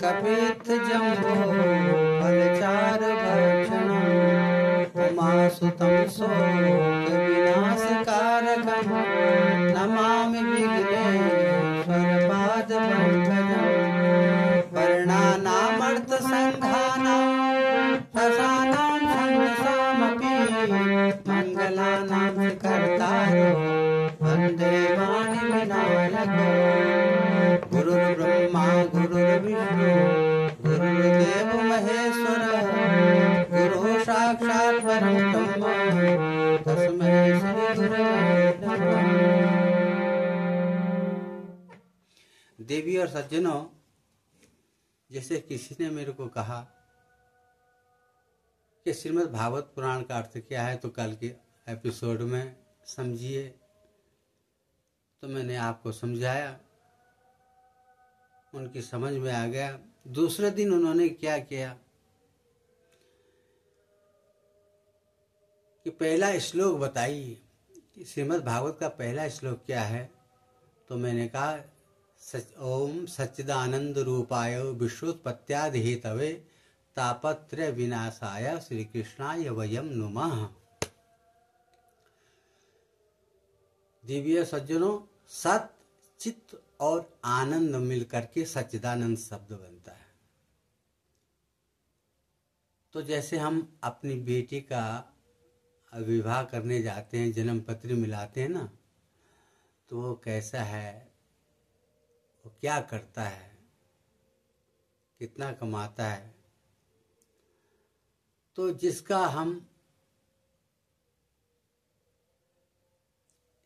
कपित जम्बो फलचार भक्षणम् उमासुतं शोक विनाशकारकम् नमामि विघ्नेश्वर पाद पंकजम् वर्णानामर्थसङ्घानां रसानां छन्दसामपि मङ्गलानां च कर्तारो वन्दे वाणिविनायको गुरुर्ब्रह्मा गुरुर्विष्णु गुरुर्देव महेश्वर गुरु साक्षात् परब्रह्म तस्मै श्री गुरवे नमः। देवी और सज्जनों, जैसे किसी ने मेरे को कहा कि श्रीमद् भागवत पुराण का अर्थ क्या है, तो कल के एपिसोड में समझिए, तो मैंने आपको समझाया, उनकी समझ में आ गया। दूसरे दिन उन्होंने क्या किया कि पहला श्लोक बताइए कि श्रीमद् भागवत का पहला श्लोक क्या है। तो मैंने कहा ओम सच्चिदानंद रूपाय विश्वोत्पत्त्यादि हेतवे तापत्रय विनाशाय श्री कृष्णाय वयम नुमः। दिव्य सज्जनों, सत चित्त और आनंद मिलकर के सच्चिदानंद शब्द बनता है। तो जैसे हम अपनी बेटी का विवाह करने जाते हैं, जन्म पत्री मिलाते हैं ना, तो वो कैसा है, वो क्या करता है, कितना कमाता है, तो जिसका हम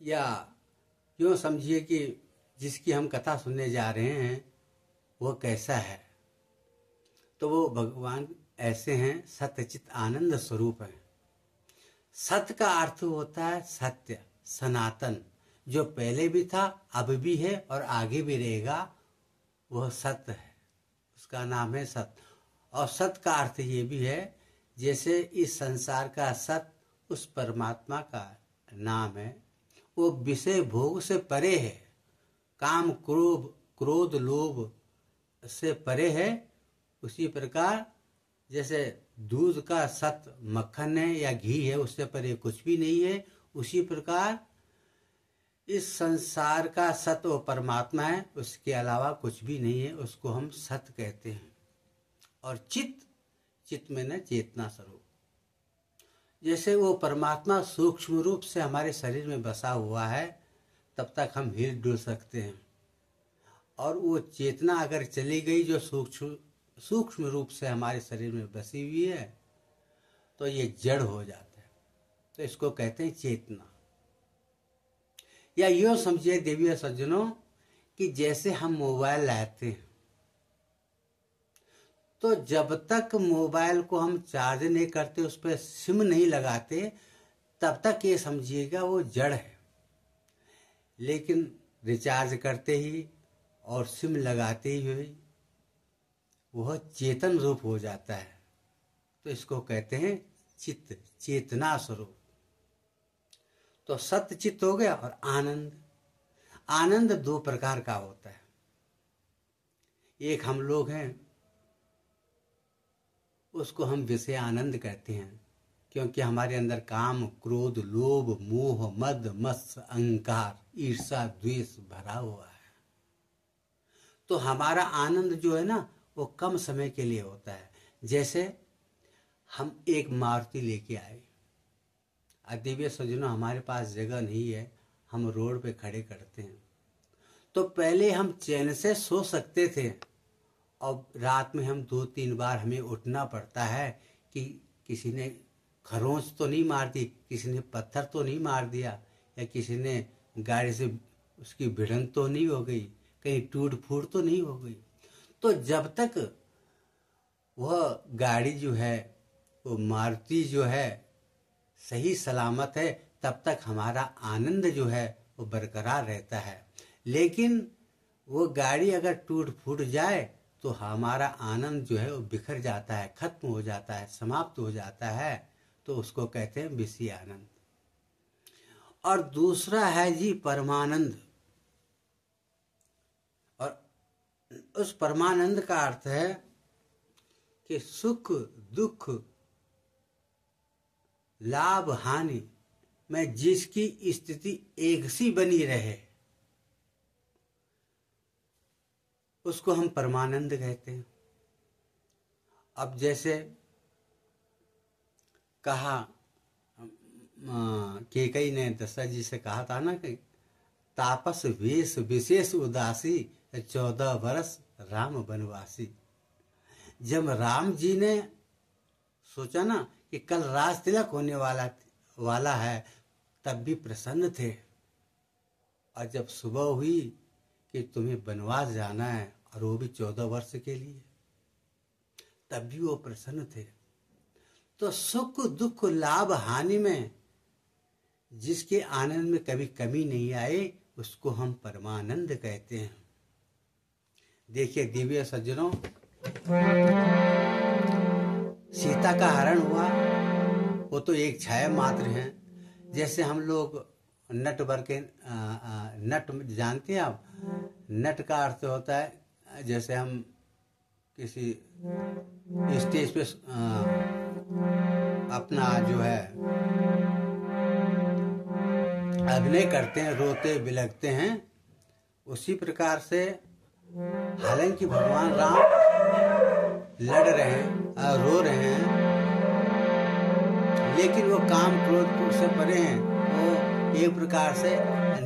या यूँ समझिए कि जिसकी हम कथा सुनने जा रहे हैं वो कैसा है, तो वो भगवान ऐसे हैं, सत्यचित आनंद स्वरूप है। सत्य का अर्थ होता है सत्य, सनातन, जो पहले भी था, अब भी है और आगे भी रहेगा, वह सत्य है, उसका नाम है सत्य। और सत्य का अर्थ ये भी है, जैसे इस संसार का सत्य उस परमात्मा का नाम है, वो विषय भोग से परे है, काम क्रोध लोभ से परे है। उसी प्रकार जैसे दूध का सत्य मक्खन है या घी है, उससे परे कुछ भी नहीं है, उसी प्रकार इस संसार का सत्य वो परमात्मा है, उसके अलावा कुछ भी नहीं है, उसको हम सत्य कहते हैं। और चित्त में न चेतना स्वरूप, जैसे वो परमात्मा सूक्ष्म रूप से हमारे शरीर में बसा हुआ है, तब तक हम हिल डुल सकते हैं। और वो चेतना अगर चली गई जो सूक्ष्म रूप से हमारे शरीर में बसी हुई है, तो ये जड़ हो जाता है, तो इसको कहते हैं चेतना। या यूँ समझिए देवी और सज्जनों कि जैसे हम मोबाइल लाते हैं, तो जब तक मोबाइल को हम चार्ज नहीं करते, उस पर सिम नहीं लगाते, तब तक ये समझिएगा वो जड़ है। लेकिन रिचार्ज करते ही और सिम लगाते ही वह चेतन रूप हो जाता है, तो इसको कहते हैं चित्त, चेतना स्वरूप। तो सत्य चित्त हो गया। और आनंद दो प्रकार का होता है। एक हम लोग हैं, उसको हम विषय आनंद कहते हैं, क्योंकि हमारे अंदर काम क्रोध लोभ मोह मद मत्सर अहंकार ईर्षा द्वेष भरा हुआ है। तो हमारा आनंद जो है ना, वो कम समय के लिए होता है। जैसे हम एक मारुति लेके आए, दिव्य सज्जनों, हमारे पास जगह नहीं है, हम रोड पे खड़े करते हैं, तो पहले हम चैन से सो सकते थे, और रात में हम 2-3 बार हमें उठना पड़ता है कि किसी ने खरोंच तो नहीं मार दी, किसी ने पत्थर तो नहीं मार दिया, या किसी ने गाड़ी से उसकी भिड़ंत तो नहीं हो गई, कहीं टूट फूट तो नहीं हो गई। तो जब तक वह गाड़ी जो है, वो मारुति जो है सही सलामत है, तब तक हमारा आनंद जो है वो बरकरार रहता है। लेकिन वो गाड़ी अगर टूट फूट जाए तो हमारा आनंद जो है वो बिखर जाता है, खत्म हो जाता है, समाप्त हो जाता है, तो उसको कहते हैं विषय आनंद। और दूसरा है जी परमानंद। उस परमानंद का अर्थ है कि सुख दुख लाभ हानि में जिसकी स्थिति एक सी बनी रहे उसको हम परमानंद कहते हैं। अब जैसे कहा केकई ने दशरथ जी से कहा था ना कि तापस वेश विशेष उदासी 14 वर्ष राम वनवासी। जब राम जी ने सोचा ना कि कल राज तिलक होने वाला है तब भी प्रसन्न थे, और जब सुबह हुई कि तुम्हें वनवास जाना है और वो भी 14 वर्ष के लिए, तब भी वो प्रसन्न थे। तो सुख दुख लाभ हानि में जिसके आनंद में कभी कमी नहीं आए उसको हम परमानंद कहते हैं। देखिए दिव्य सज्जनों, सीता का हरण हुआ वो तो एक छाया मात्र है। जैसे हम लोग नट भर के नट जानते हैं आप, नट का अर्थ होता है जैसे हम किसी स्टेज पे अपना जो है अभिनय करते हैं, रोते बिलखते हैं, उसी प्रकार से हालांकि भगवान राम लड़ रहे हैं, रो रहे हैं, लेकिन वो काम क्रोध से परे हैं, वो एक प्रकार से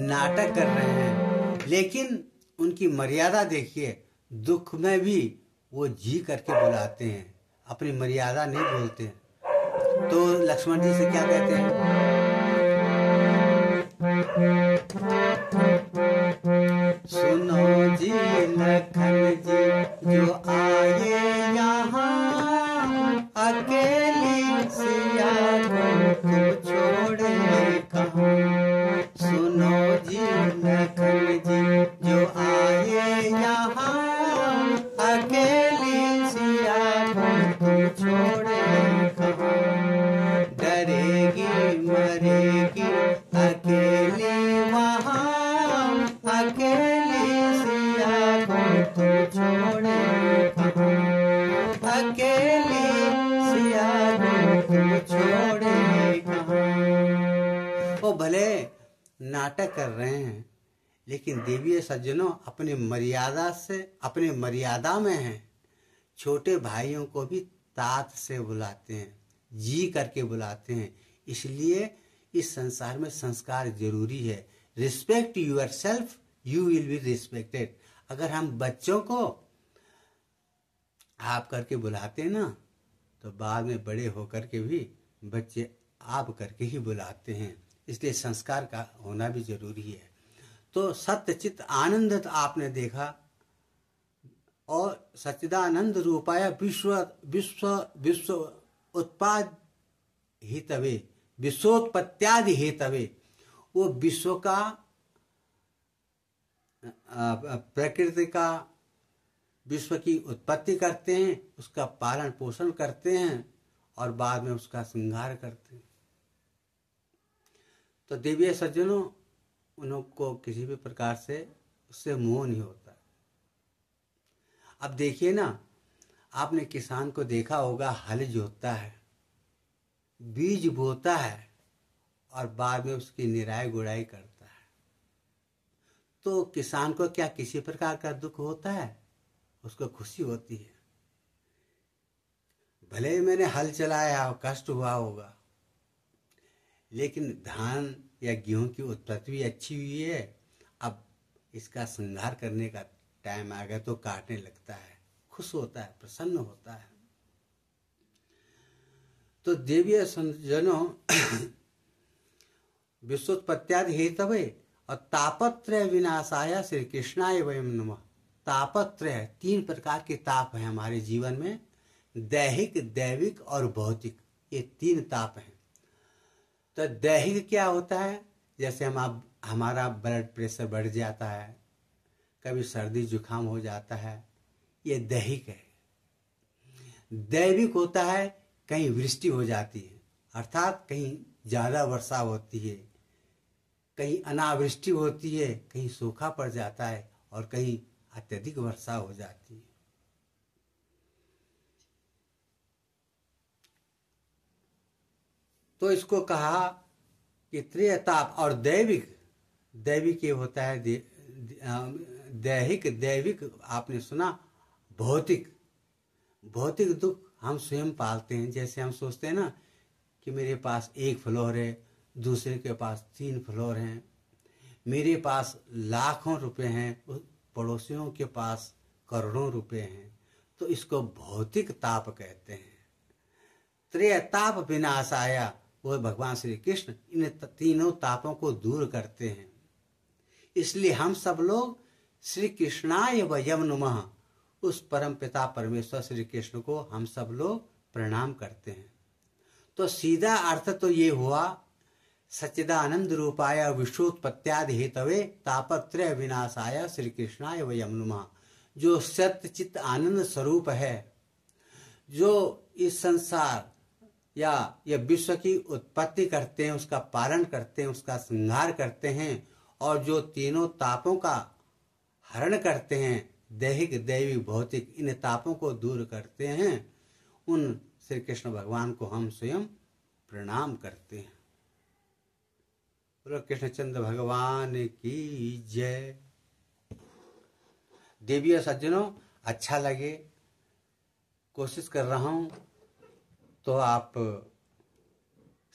नाटक कर रहे हैं। लेकिन उनकी मर्यादा देखिए, दुख में भी वो जी करके बुलाते हैं, अपनी मर्यादा नहीं बोलते हैं। तो लक्ष्मण जी से क्या कहते हैं, सुनो जी लखन जी जो आए यहाँ, अकेली सिया को तुम छोड़े कहाँ। सुनो जी लखन जी जो आए यहाँ, अकेली सिया को तुम छोड़े कहाँ। डरेगी मरेगी अकेली वहाँ, अकेली सिया को तुम छोड़े कहाँ। अकेली सिया को तुम छोड़े कहाँ। वो भले नाटक कर रहे हैं, लेकिन देवीय सज्जनों अपनी मर्यादा में हैं। छोटे भाइयों को भी तात से बुलाते हैं, जी करके बुलाते हैं। इसलिए इस संसार में संस्कार जरूरी है। Respect yourself, you will be respected. अगर हम बच्चों को आप करके बुलाते हैं ना, तो बाद में बड़े होकर के भी बच्चे आप करके ही बुलाते हैं। इसलिए संस्कार का होना भी जरूरी है। तो सत्यचित आनंद आपने देखा, और सच्चिदानंद रूपाया विश्व विश्व विश्व उत्पाद हेतवे, विश्वोत्पत्त्यादि हेतवे। वो विश्व का प्रकृति का विश्व की उत्पत्ति करते हैं, उसका पालन पोषण करते हैं और बाद में उसका श्रृंगार करते हैं। तो देवीय सज्जनों, उनको किसी भी प्रकार से उससे मोह नहीं होता। अब देखिए ना, आपने किसान को देखा होगा, हल जोतता है, बीज बोता है और बाद में उसकी निराई गुड़ाई करता है। तो किसान को क्या किसी प्रकार का दुख होता है? उसको खुशी होती है। भले ही मैंने हल चलाया और कष्ट हुआ होगा, लेकिन धान या गेहूं की उत्पत्ति भी अच्छी हुई है। अब इसका श्रृंगार करने का टाइम आ गया तो काटने लगता है, खुश होता है, प्रसन्न होता है। तो देवीय संजनों, विश्वोत्पत्त्यादि हेतवे और तापत्रय विनाशाय श्री कृष्णाय वयम नमः। तापत्रय, 3 प्रकार के ताप हैं हमारे जीवन में, दैहिक, दैविक और भौतिक। ये 3 ताप हैं। तो दैहिक क्या होता है? जैसे हमारा ब्लड प्रेशर बढ़ जाता है, कभी सर्दी जुकाम हो जाता है, ये दैहिक है। दैविक होता है कहीं वृष्टि हो जाती है, अर्थात कहीं ज्यादा वर्षा होती है, कहीं अनावृष्टि होती है, कहीं सूखा पड़ जाता है और कहीं अत्यधिक वर्षा हो जाती है। तो इसको कहा कि त्रिताप और दैविक, दैविक ये होता है दैहिक, दैविक आपने सुना, भौतिक, भौतिक दुख हम स्वयं पालते हैं। जैसे हम सोचते हैं ना कि मेरे पास 1 फ्लोर है, दूसरे के पास 3 फ्लोर हैं, मेरे पास लाखों रुपए हैं, पड़ोसियों के पास करोड़ों रुपए हैं, तो इसको भौतिक ताप कहते हैं। त्रिताप विनाशाय, वो भगवान श्री कृष्ण इन तीनों तापों को दूर करते हैं। इसलिए हम सब लोग श्री कृष्णाय वयं नमः, उस परम पिता परमेश्वर श्री कृष्ण को हम सब लोग प्रणाम करते हैं। तो सीधा अर्थ तो ये हुआ, सच्चिदानंद रूपाय विश्वोत्पत्त्यादि हेतवे तापत्रय विनाशाय श्री कृष्णाय वयं नमः, जो सत्य चित्त आनंद स्वरूप है, जो इस संसार या यह विश्व की उत्पत्ति करते हैं, उसका पालन करते हैं, उसका श्रृंगार करते हैं, और जो तीनों तापों का हरण करते हैं, दैहिक दैविक भौतिक, इन तापों को दूर करते हैं, उन श्री कृष्ण भगवान को हम स्वयं प्रणाम करते हैं। बोलो कृष्णचंद्र भगवान की जय। देवी और सज्जनों, अच्छा लगे, कोशिश कर रहा हूं तो आप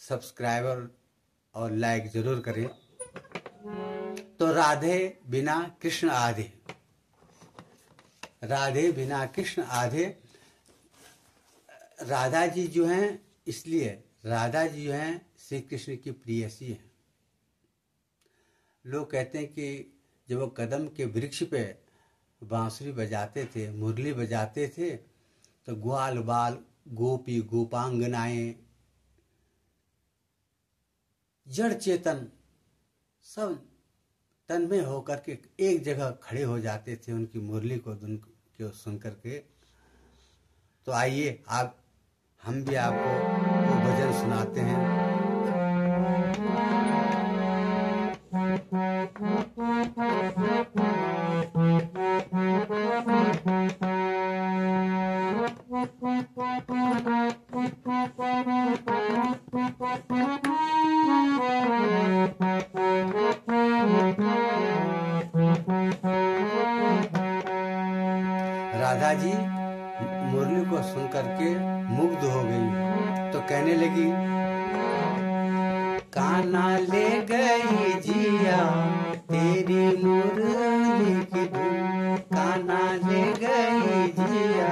सब्सक्राइबर और लाइक जरूर करें। तो राधे बिना कृष्ण आधे, राधे बिना कृष्ण आधे। राधा जी जो हैं, इसलिए राधा जी जो हैं श्री कृष्ण की प्रियसी हैं। लोग कहते हैं कि जब वो कदम के वृक्ष पे बांसुरी बजाते थे, मुरली बजाते थे, तो ग्वाल बाल गोपी गोपांगनाएं जड़ चेतन सब तन्मय होकर के एक जगह खड़े हो जाते थे उनकी मुरली को सुन करके। तो आइए आप हम भी आपको वो भजन सुनाते हैं। राधा जी मुरली को सुन करके मुग्ध हो गई, तो कहने लगी, कान्हा ले गई जिया तेरी मुरली की धुन, कान्हा ले गई जिया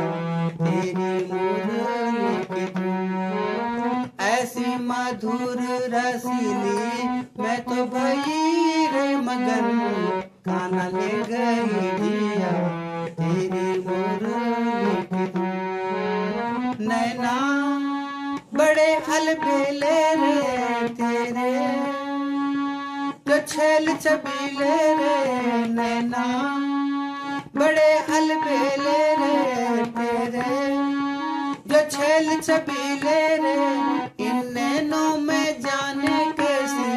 तेरी मुरली की धुन, ऐसी मधुर रसीली मैं तो भई रे मगन, कान्हा ले गई जिया तेरी मुरली की धुन, नैना बड़े अलबेले रे तेरे, जो छेल छबीले रे, नैना बड़े अलबेले रे तेरे, जो छेल छबीले रे, इन नैनों में जाने कैसी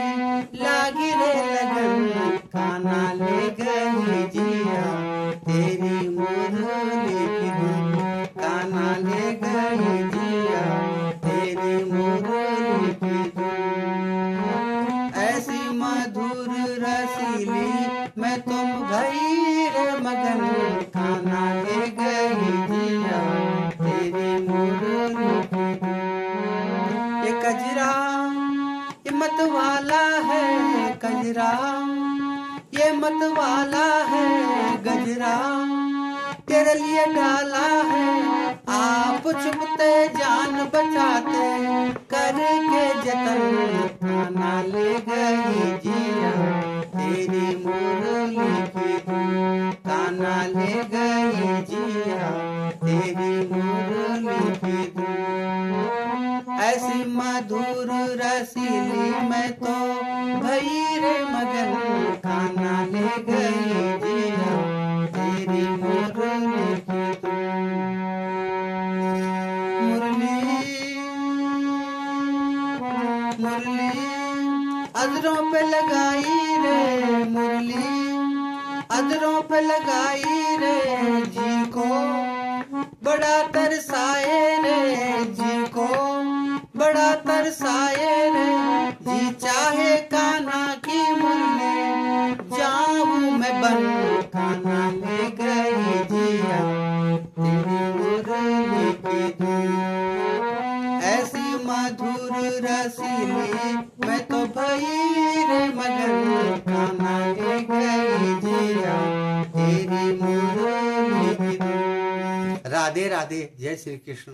लागी रे लगन, कान्हा ले गई जिया तेरी मुरली की धुन, कान्हा ले गई जिया तेरी मुरली की धुन, ऐसी मधुर रसीली मैं तुम भई रे मगन, कान्हा ले गई जिया तेरी मुरली की धुन। ये कजरा ये मत वाला है कजरा, ये मत वाला है गजरा, तेरे लिए डाला है, आप छुपते जान बचाते करके जतन, कान्हा ले गई जिया तेरी मुरली की धुन, कान्हा ले गई जिया तेरी मुरली की धुन, ऐसी मधुर रसीली मैं तो भई रे मगन, कान्हा ले गई जिया तेरी मुरली की धुन। मुरली मुरली अधरों पे लगाई रे मुरली, अधरों पे लगाई रे जी को, बड़ा तरसाए रे जी को, बड़ा तरसाए रे जी। चाहे कान्हा की मुरली जाऊं मैं बन, कान्हा ले गई जिया तेरी मुरली की धुन। ऐसी मधुर रसीली मैं तो भई रे मगन, कान्हा ले गई जिया तेरी मुरली की धुन। राधे राधे। जय श्री कृष्ण।